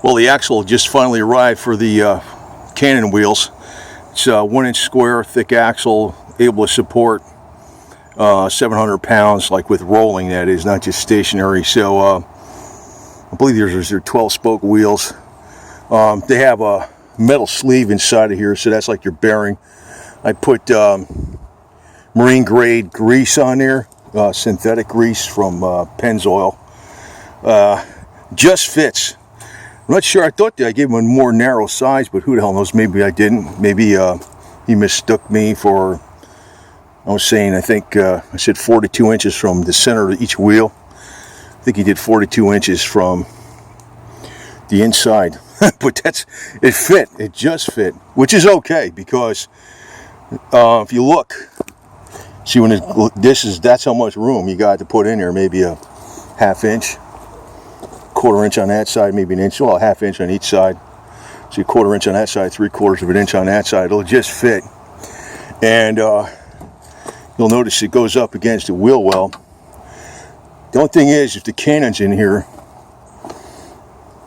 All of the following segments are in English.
Well, the axle just finally arrived for the Canon wheels. It's a 1-inch square, thick axle, able to support 700 pounds, like with rolling, that is, not just stationary. So I believe these are 12-spoke wheels. They have a metal sleeve inside of here, so that's like your bearing. I put marine grade grease on there, synthetic grease from Pennzoil. Just fits. I'm not sure. I thought that I gave him a more narrow size, but who the hell knows? Maybe I didn't. Maybe he mistook me for, I was saying, I think I said 42 inches from the center of each wheel. I think he did 42 inches from the inside. But it fit. It just fit, which is okay, because if you look, see, when that's how much room you got to put in there. Maybe a ½ inch. Quarter inch on that side, maybe an inch, well, a ½ inch on each side. So a quarter inch on that side, 3/4 of an inch on that side. It'll just fit. And you'll notice it goes up against the wheel well. The only thing is, if the Canon's in here,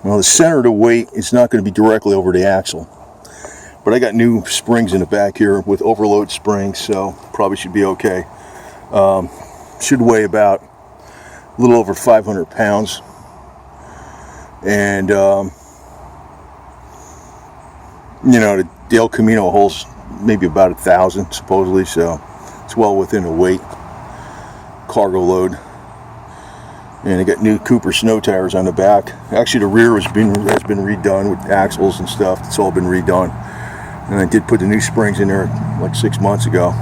well, the center of the weight is not going to be directly over the axle. But I got new springs in the back here with overload springs, so probably should be okay. Should weigh about a little over 500 pounds. And you know, the El Camino holds maybe about 1,000 supposedly, so it's well within a weight cargo load. And I got new Cooper snow tires on the back. Actually, the rear has been redone with axles and stuff. It's all been redone. And I did put the new springs in there like 6 months ago.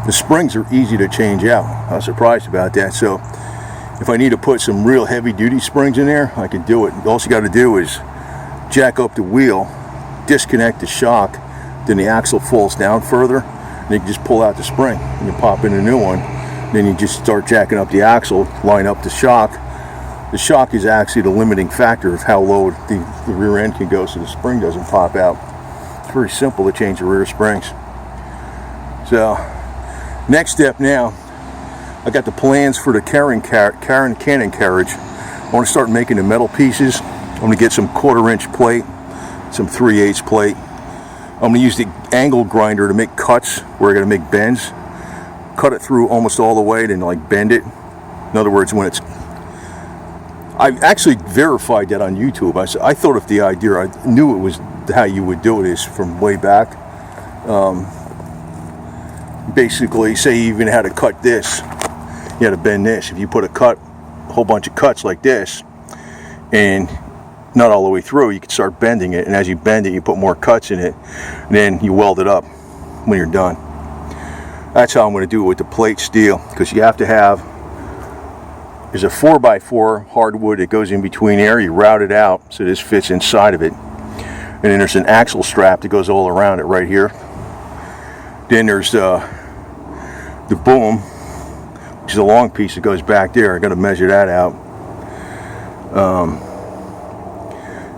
The springs are easy to change out. I was surprised about that. So if I need to put some real heavy duty springs in there, I can do it. All you got to do is jack up the wheel, disconnect the shock, then the axle falls down further, and you can just pull out the spring and you pop in a new one. Then you just start jacking up the axle, line up the shock. The shock is actually the limiting factor of how low the rear end can go, so the spring doesn't pop out. It's very simple to change the rear springs. So next step now, I got the plans for the Canon carriage. I want to start making the metal pieces. I'm going to get some 1/4 inch plate, some 3/8 plate. I'm going to use the angle grinder to make cuts where I got to make bends. Cut it through almost all the way, then like bend it. In other words, when it's, I actually verified that on YouTube. I thought of the idea. I knew it was how you would do it is from way back. Basically, say you even had to cut this. You had to bend this. If you put a whole bunch of cuts like this, and not all the way through, you can start bending it, and as you bend it, you put more cuts in it, and then you weld it up when you're done. That's how I'm going to do it with the plate steel, because you have to have, there's a 4x4 hardwood that goes in between there. You route it out so this fits inside of it, and then there's an axle strap that goes all around it right here. Then there's the boom, which is a long piece that goes back there. I got to measure that out.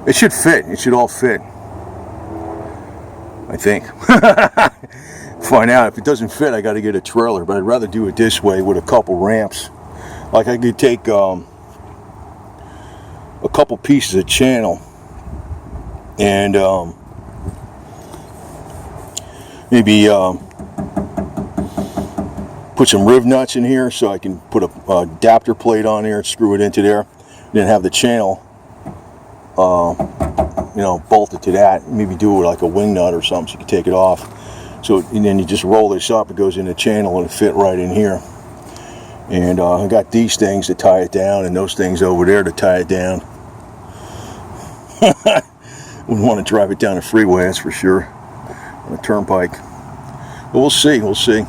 It should fit. It should all fit, I think. Find out. If it doesn't fit, I got to get a trailer, but I'd rather do it this way with a couple ramps. Like I could take a couple pieces of channel and maybe put some riv nuts in here, so I can put a adapter plate on there, screw it into there, and then have the channel you know, bolted to that. Maybe do it with like a wing nut or something so you can take it off. So, and then you just roll this up, it goes in the channel and it fit right in here. And I got these things to tie it down, and those things over there to tie it down. Wouldn't want to drive it down the freeway, that's for sure, on a turnpike. But we'll see, we'll see.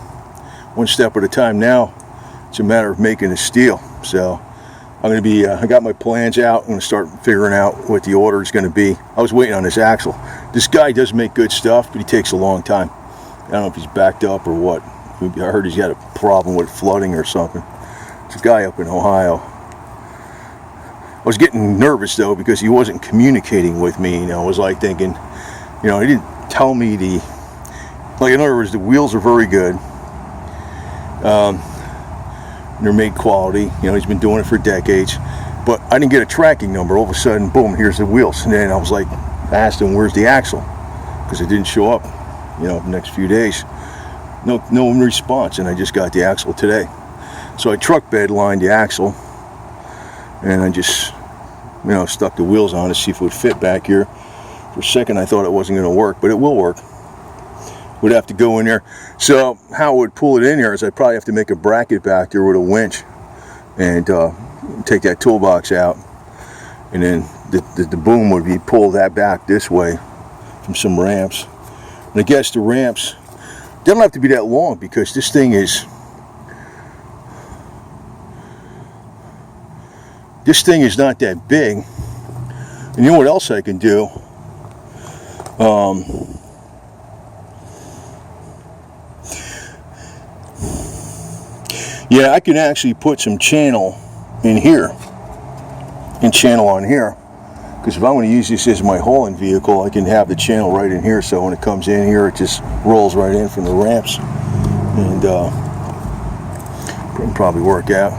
One step at a time now. It's a matter of making the steel. So I'm going to be, I got my plans out. I'm going to start figuring out what the order is going to be. I was waiting on this axle. This guy does make good stuff, but he takes a long time. I don't know if he's backed up or what. I heard he's got a problem with flooding or something. It's a guy up in Ohio. I was getting nervous though, because he wasn't communicating with me. You know, I was like thinking, you know, he didn't tell me like, in other words, the wheels are very good. They're made quality. You know, he's been doing it for decades. but I didn't get a tracking number. All of a sudden, boom, here's the wheels. And then I was like, I asked him, where's the axle? Because it didn't show up, you know, the next few days. No response, and I just got the axle today. So I truck bed lined the axle, and I just, you know, stuck the wheels on to see if it would fit back here. For a second I thought it wasn't going to work, but it will work. Would have to go in there. So how I would pull it in there is I'd probably have to make a bracket back there with a winch and take that toolbox out, and then the boom would be pulled that back this way from some ramps. And I guess the ramps, they don't have to be that long because this thing is not that big. And you know what else I can do? Yeah, I can actually put some channel in here and channel on here, because if I'm going to use this as my hauling vehicle, I can have the channel right in here, so when it comes in here it just rolls right in from the ramps, and it'll probably work out,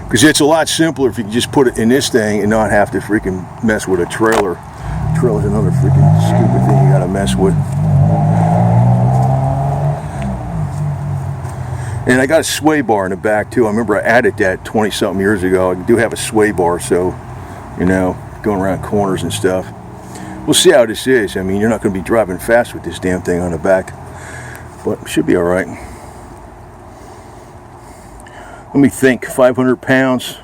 because it's a lot simpler if you can just put it in this thing and not have to freaking mess with a trailer. Trailer's another freaking stupid thing you got to mess with. And I got a sway bar in the back too. I remember I added that 20-something years ago. I do have a sway bar, so, you know, going around corners and stuff. We'll see how this is. I mean, you're not going to be driving fast with this damn thing on the back, but it should be all right. Let me think. 500 pounds.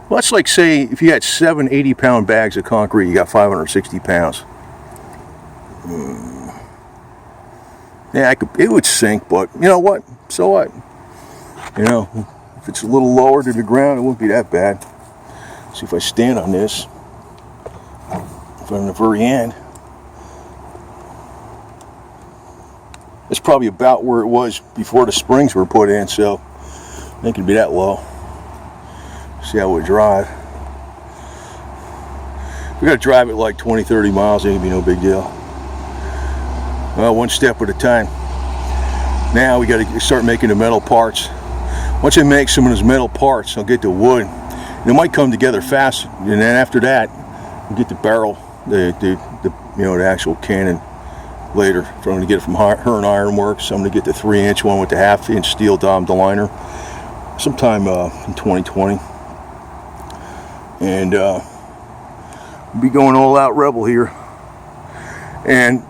Well, that's like, say, if you had 7 80-pound bags of concrete, you got 560 pounds. Yeah, it would sink, but you know what? So what? You know, if it's a little lower to the ground, it wouldn't be that bad. See if I stand on this. If I'm on the very end, it's probably about where it was before the springs were put in, so I think it'd be that low. See how it would drive. We gotta drive it like 20-30 miles, it ain't be no big deal. Well, one step at a time. Now we gotta start making the metal parts. Once I make some of those metal parts, I'll get the wood. And it might come together fast, and then after that, we'll get the barrel, the you know, the actual cannon later. So I'm gonna get it from Hearn Iron Works. I'm gonna get the 3-inch one with the 1/2-inch steel dom liner sometime in 2020. And we'll be going all out rebel here. And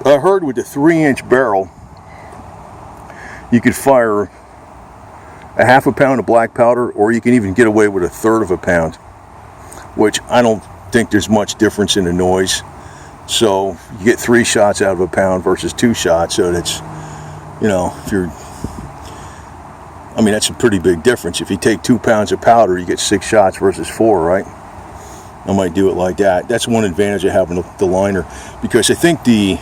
I heard with the 3-inch barrel, you could fire a 1/2 pound of black powder, or you can even get away with 1/3 of a pound, which I don't think there's much difference in the noise. So you get 3 shots out of a pound versus 2 shots, so that's, you know, if you're, I mean, that's a pretty big difference. If you take 2 pounds of powder, you get 6 shots versus 4, right? I might do it like that. That's one advantage of having the liner, because I think the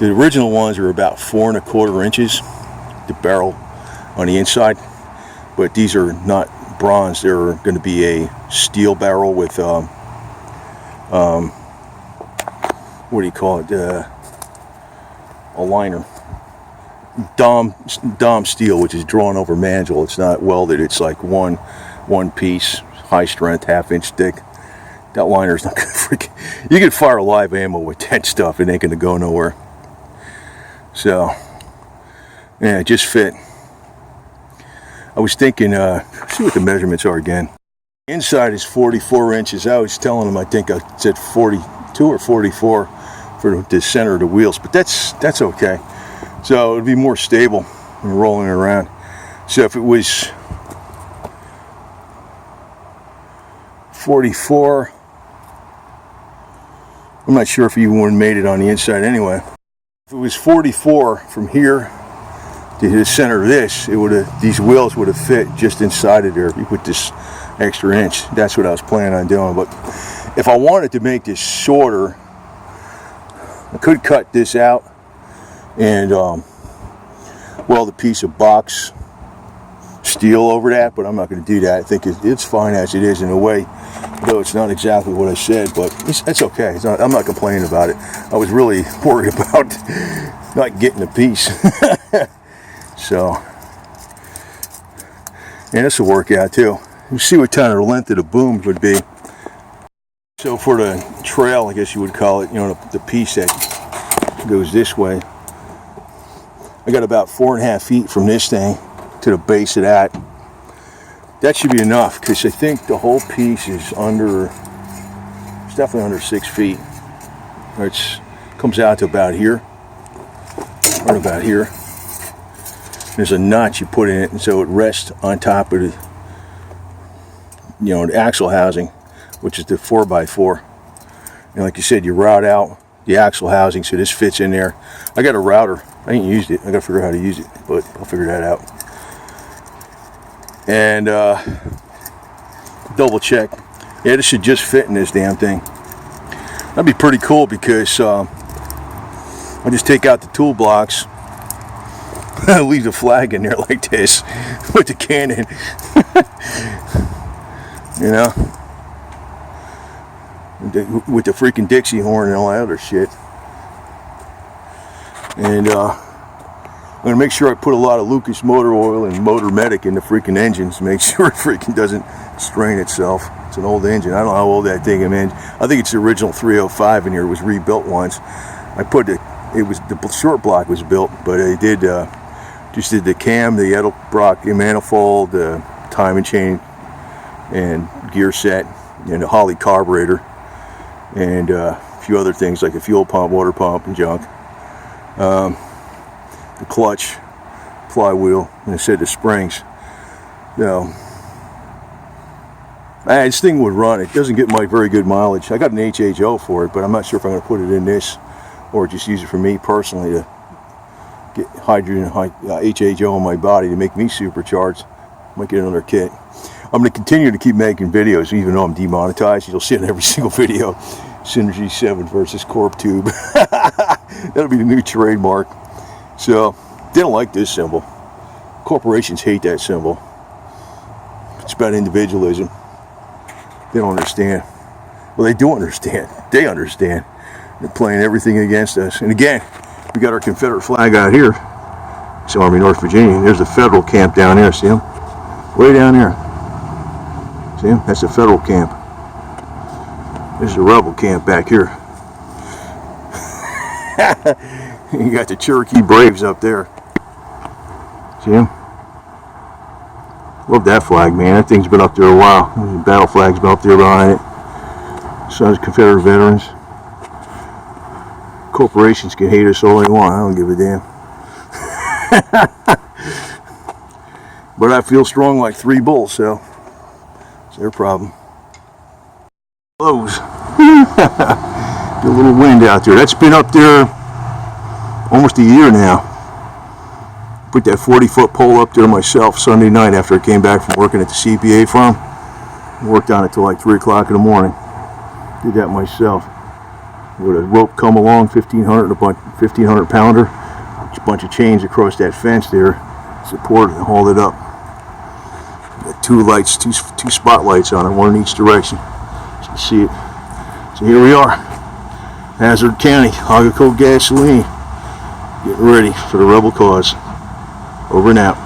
original ones are about 4 1/4 inches, the barrel on the inside, but these are not bronze. They're going to be a steel barrel with what do you call it, a liner, dom steel, which is drawn over mandrel. It's not welded. It's like one piece, high strength, 1/2-inch thick. That liner's not going to freaking, you can fire live ammo with that stuff, it ain't going to go nowhere. So yeah, it just fit. I was thinking, see what the measurements are again. Inside is 44 inches. I was telling them, I think I said 42 or 44 for the center of the wheels, but that's okay. So it'll be more stable when rolling it around. So if it was 44, I'm not sure if you even would have made it on the inside anyway. If it was 44 from here to the center of this, it would have, these wheels would have fit just inside of there with this extra inch. That's what I was planning on doing. But if I wanted to make this shorter, I could cut this out and weld a piece of box steel over that, but I'm not going to do that. I think it's fine as it is in a way, though it's not exactly what I said, but it's okay. I'm not complaining about it. I was really worried about not getting a piece. So, and this will work out too. You see what kind of length of the boom would be. So for the trail, I guess you would call it, you know, the piece that goes this way, I got about 4.5 feet from this thing to the base of that. That should be enough, because I think the whole piece is under, it's definitely under 6 feet. It comes out to about here, right about here. There's a notch you put in it, and so it rests on top of the, you know, the axle housing, which is the 4x4. And like you said, you route out the axle housing, so this fits in there. I got a router. I ain't used it. I gotta figure out how to use it, but I'll figure that out. And double check. Yeah, this should just fit in this damn thing. That'd be pretty cool, because I just take out the tool blocks, leave the flag in there like this with the cannon. You know, with the freaking Dixie horn and all that other shit. And I'm gonna make sure I put a lot of Lucas motor oil and Motor Medic in the freaking engines to make sure it freaking doesn't strain itself. It's an old engine. I don't know how old that thing is. I think it's the original 305 in here. It was rebuilt once. I put it was the short block was built, but I did just did the cam, the Edelbrock manifold, the timing chain and gear set, and the Holley carburetor, and a few other things like a fuel pump, water pump, and junk. The clutch, flywheel, and I said the springs. You know, this thing would run. It doesn't get my very good mileage. I got an HHO for it, but I'm not sure if I'm going to put it in this or just use it for me personally to get hydrogen HHO on my body to make me supercharged. Might get another kit. I'm going to continue to keep making videos even though I'm demonetized. You'll see it in every single video. Synergy 7 versus Corp Tube. That'll be the new trademark. So, they don't like this symbol. Corporations hate that symbol. It's about individualism. They don't understand. Well, they do understand. They understand. They're playing everything against us. And again, we got our Confederate flag out here. It's Army, North Virginia. There's a federal camp down there. See them? Way down there. See them? That's a federal camp. There's a rebel camp back here. You got the Cherokee Braves up there. See them? Love that flag, man. That thing's been up there a while. The battle flag's been up there behind it. Sons of Confederate veterans. Corporations can hate us all they want. I don't give a damn. But I feel strong like 3 bulls, so it's their problem. Blows. Get a little wind out there. That's been up there almost a year now. Put that 40-foot pole up there myself Sunday night after I came back from working at the CPA farm. Worked on it till like 3 o'clock in the morning. Did that myself. With a rope come along, 1,500 pounder, a bunch of chains across that fence there, support it and hauled it up. Got 2 lights, two spotlights on it, one in each direction. So you see it. So here we are, Hazard County, Agaco Gasoline, getting ready for the rebel cause. Over and out.